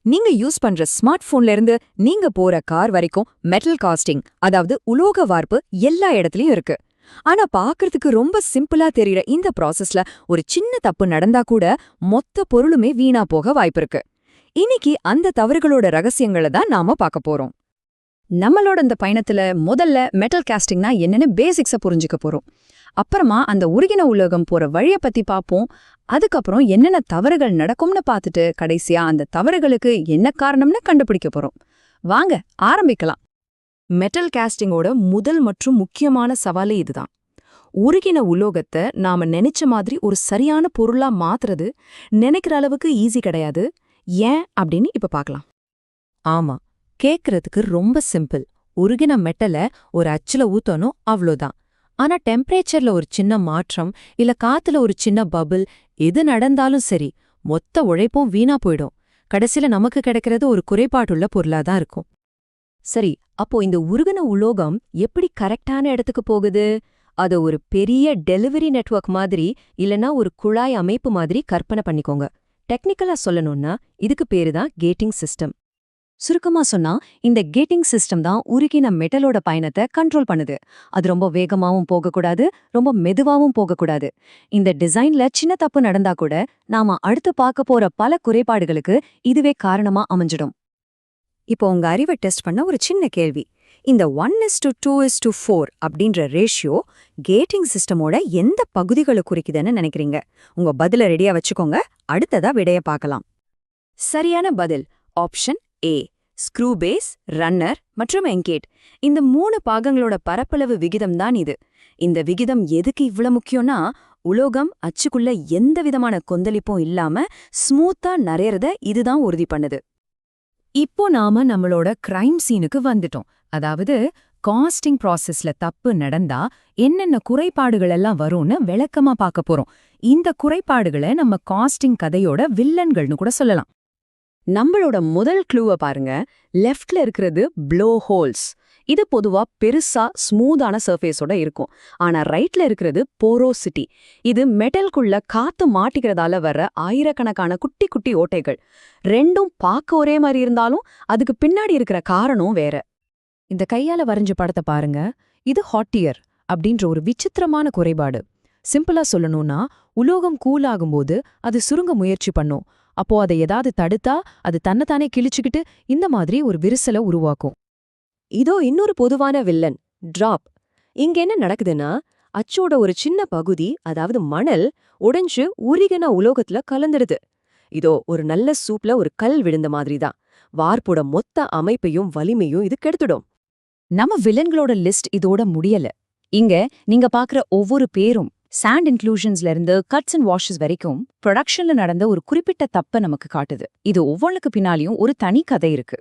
நீங்க யூஸ் பண்ற ஸ்மார்ட் போன்ல இருந்து நீங்க போற கார் வரைக்கும் மெட்டல் காஸ்டிங், அதாவது உலோக வார்ப்பு எல்லா இடத்துலயும் இருக்கு. ஆனா பாக்குறதுக்கு ரொம்ப சிம்பிளா தெரியற இந்த ப்ராசஸ்ல ஒரு சின்ன தப்பு நடந்தா கூட மொத்த பொருளுமே வீணா போக வாய்ப்பிருக்கு. இன்னைக்கு அந்த தவறுகளோட ரகசியங்களை தான் நாம பார்க்க போறோம். நம்மளோட இந்த பயணத்துல முதல்ல மெட்டல் காஸ்டிங்னா என்னன்னு பேசிக்ஸ புரிஞ்சுக்க போறோம். அப்புறமா அந்த உருகின உலோகம் போற வழிய பத்தி பார்ப்போம். அதுக்கப்புறம் என்னென்ன தவறுகள் நடக்கும்னு பார்த்துட்டு கடைசியா அந்த தவறுகளுக்கு என்ன காரணம்னு கண்டுபிடிக்க போறோம். வாங்க ஆரம்பிக்கலாம். மெட்டல் காஸ்டிங்கோட முதல் மற்றும் முக்கியமான சவாலே இதுதான். உருகின உலோகத்தை நாம நினைச்ச மாதிரி ஒரு சரியான பொருளா மாத்துறது நினைக்கிற அளவுக்கு ஈஸி கிடையாது. ஏன் அப்படின்னு இப்ப பார்க்கலாம். ஆமா, கேக்குறதுக்கு ரொம்ப சிம்பிள். உருகின மெட்டலை ஒரு அச்சுல ஊத்தணும், அவ்வளோதான். ஆனா டெம்பரேச்சர்ல ஒரு சின்ன மாற்றம், இல்ல காத்துல ஒரு சின்ன பபிள், எது நடந்தாலும் சரி, மொத்த உழைப்பும் வீணா போயிடும். கடைசில நமக்கு கிடைக்கிறது ஒரு குறைபாடுள்ள பொருளாதான் இருக்கும். சரி, அப்போ இந்த உருகின உலோகம் எப்படி கரெக்டான இடத்துக்கு போகுது? அது ஒரு பெரிய டெலிவரி நெட்வொர்க் மாதிரி இல்லனா ஒரு குழாய் அமைப்பு மாதிரி கற்பனை பண்ணிக்கோங்க. டெக்னிக்கலா சொல்லணும்னா இதுக்கு பேருதான் கேட்டிங் சிஸ்டம். சுருக்கமா சொன்னா இந்த கேட்டிங் சிஸ்டம் தான் உருகின மெட்டலோட பயணத்தை கண்ட்ரோல் பண்ணுது. அது ரொம்ப வேகமாவும் போகக்கூடாது, ரொம்ப மெதுவாவும் போகக்கூடாது. இந்த டிசைன்ல சின்ன தப்பு நடந்தா கூட நாம அடுத்து பார்க்க போற பல குறைபாடுகளுக்கு இதுவே காரணமா அமைஞ்சிடும். இப்போ உங்க அறிவை டெஸ்ட் பண்ண ஒரு சின்ன கேள்வி. இந்த 1:2:4 அப்படின்ற ரேஷியோ கேட்டிங் சிஸ்டமோட எந்த பகுதிகளை குறிக்குதுன்னு நினைக்கிறீங்க? உங்க பதில ரெடியா வச்சுக்கோங்க. அடுத்ததா விடைய பார்க்கலாம். சரியான பதில் option A. Screw base, runner மற்றும் என்கேட், இந்த 3 பாகங்களோட பரப்பளவு விகிதம் தான் இது. இந்த விகிதம் எதுக்கு இவ்வளவு முக்கியம்னா, உலோகம் அச்சுக்குள்ள எந்த விதமான கொந்தளிப்பும் இல்லாம ஸ்மூத்தா நரையறத இதுதான் உறுதி பண்ணுது. இப்போ நாம நம்மளோட கிரைம் சீனுக்கு வந்துட்டோம். அதாவது காஸ்டிங் ப்ராசஸ்ல தப்பு நடந்தா என்னென்ன குறைபாடுகள் எல்லாம் வரும்னு விளக்கமா பார்க்க போறோம். இந்த குறைபாடுகளை நம்ம காஸ்டிங் கதையோட வில்லன்கள்னு கூட சொல்லலாம். நம்மளோட முதல் க்ளூவை பாருங்க. லெஃப்ட்ல இருக்கிறது ப்ளோ ஹோல்ஸ். இது பொதுவா பெருசா ஸ்மூத்தான சர்ஃபேஸோட இருக்கும். ஆனா ரைட்ல இருக்கிறது போரோசிட்டி. இது மெட்டல்குள்ள காத்து மாட்டிக்கிறதால வர்ற ஆயிரக்கணக்கான குட்டி குட்டி ஓட்டைகள். ரெண்டும் பார்க்க ஒரே மாதிரி இருந்தாலும் அதுக்கு பின்னாடி இருக்கிற காரணம் வேற. இந்த கையால வரைஞ்ச படத்தை பாருங்க. இது ஹாட்டியர் அப்படின்ற ஒரு விசித்திரமான குறைபாடு. சிம்பிளா சொல்லணும்னா, உலோகம் கூலாகும்போது அது சுருங்க முயற்சி பண்ணும். அப்போ அதை ஏதாவது தடுத்தா அது தன்னைத்தானே கிழிச்சுக்கிட்டு இந்த மாதிரி ஒரு விரிசலை உருவாக்கும். இதோ இன்னொரு பொதுவான வில்லன், டிராப். இங்க என்ன நடக்குதுன்னா, அச்சோட ஒரு சின்ன பகுதி, அதாவது மணல், உடைஞ்சு உருகின உலோகத்துல கலந்துடுது. இதோ ஒரு நல்ல சூப்ல ஒரு கல் விழுந்த மாதிரி தான். வார்ப்போட மொத்த அமைப்பையும் வலிமையும் இது கெடுத்துடும். நம்ம வில்லன்களோட லிஸ்ட் இதோட முடியல. இங்க நீங்க பாக்குற ஒவ்வொரு பேரும் சாண்ட் இன்க்ளூஷன்ஸ்ல இருந்து கட்ஸ் அண்ட் வாஷஸ் வரைக்கும் ப்ரொடக்ஷன்ல நடந்த ஒரு குறிப்பிட்ட தப்ப நமக்கு காட்டுது. இது ஒவ்வொன்றுக்கு பின்னாலையும் ஒரு தனி கதை இருக்கு.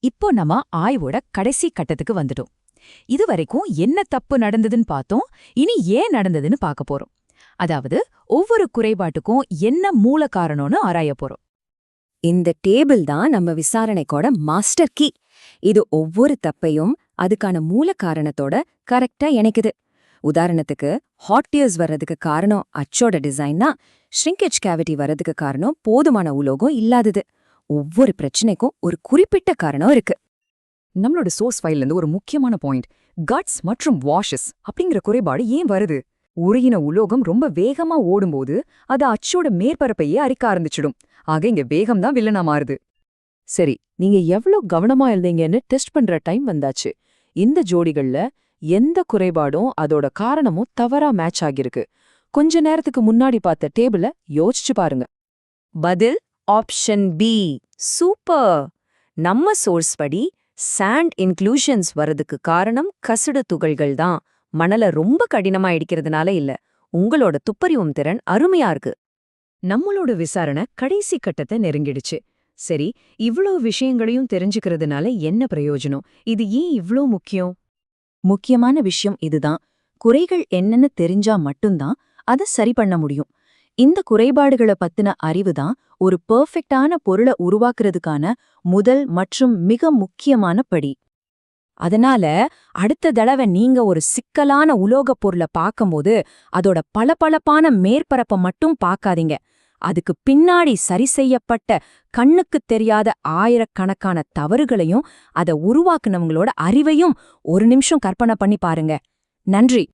இப்போ நம்ம ஆய்வோட கடைசி கட்டத்துக்கு வந்துட்டோம். இது வரைக்கும் என்ன தப்பு நடந்ததுன்னு பார்த்தோம். இனி ஏன் நடந்ததுன்னு பார்க்க போறோம். அதாவது ஒவ்வொரு குறைபாட்டுக்கும் என்ன மூல காரணம்னு ஆராய போறோம். இந்த டேபிள் தான் நம்ம விசாரணைக்கோட மாஸ்டர் கீ. இது ஒவ்வொரு தப்பையும் அதுக்கான மூல காரணத்தோட கரெக்டா இணைக்குது. உதாரணத்துக்கு, ஹாட் டியர்ஸ் வர்றதுக்கு காரணம் அச்சோட டிசைன்னா, ஷ்ரிங்கேஜ் கேவிட்டி வர்றதுக்கு காரணம் போதுமான உலோகம் இல்லாதது. ஒவ்வொரு பிரச்சனைக்கும் ஒரு குறிப்பிட்ட காரணம் இருக்கு. நம்மளோட சோர்ஸ் ஃபைல்ல இருந்து ஒரு முக்கியமான பாயிண்ட், கட்ஸ் மற்றும் வாஷஸ் அப்படிங்கிற குறைபாடு ஏன் வருது? உருகின உலோகம் ரொம்ப வேகமா ஓடும்போது அது அச்சோட மேற்பரப்பையே அரிக்க ஆரம்பிச்சிடும். ஆக இங்க வேகம் தான் வில்லனா மாறுது. சரி, நீங்க எவ்வளவு கவனமா இருந்தீங்கன்னு டெஸ்ட் பண்ற டைம் வந்தாச்சு. இந்த ஜோடிகள்ல எந்த குறைபாடும் அதோட காரணமும் தவறா மேட்ச் ஆகிருக்கு. கொஞ்ச நேரத்துக்கு முன்னாடி பார்த்த டேபிள யோசிச்சு பாருங்க. பதில் ஆப்ஷன் பி. சூப்பர்! நம்ம சோர்ஸ் படி சாண்ட் இன்க்ளூஷன்ஸ் வரதுக்கு காரணம் கசடு துகள்கள் தான். மணலை ரொம்ப கடினமா இடிக்கிறதுனால இல்ல. உங்களோட துப்பறிவும் திறன் அருமையா இருக்கு. நம்மளோட விசாரணை கடைசி கட்டத்தை நெருங்கிடுச்சு. சரி, இவ்ளோ விஷயங்களையும் தெரிஞ்சுக்கிறதுனால என்ன பிரயோஜனம்? இது ஏன் இவ்ளோ முக்கியம்? முக்கியமான விஷயம் இதுதான். குறைகள் என்னன்னு தெரிஞ்சா மட்டும்தான் அதை சரி பண்ண முடியும். இந்த குறைபாடுகளை பத்தின அறிவுதான் ஒரு பெர்ஃபெக்டான பொருளை உருவாக்குறதுக்கான முதல் மற்றும் மிக முக்கியமான படி. அதனால அடுத்த தடவை நீங்க ஒரு சிக்கலான உலோகப் பொருளை பார்க்கும்போது அதோட பளபளப்பான மேற்பரப்பை மட்டும் பார்க்காதீங்க. அதுக்கு பின்னாடி சரி செய்யப்பட்ட கண்ணுக்குத் தெரியாத ஆயிரக்கணக்கான தவறுகளையும் அதை உருவாக்குனவங்களோட அறிவையும் ஒரு நிமிஷம் கற்பனை பண்ணி பாருங்க. நன்றி.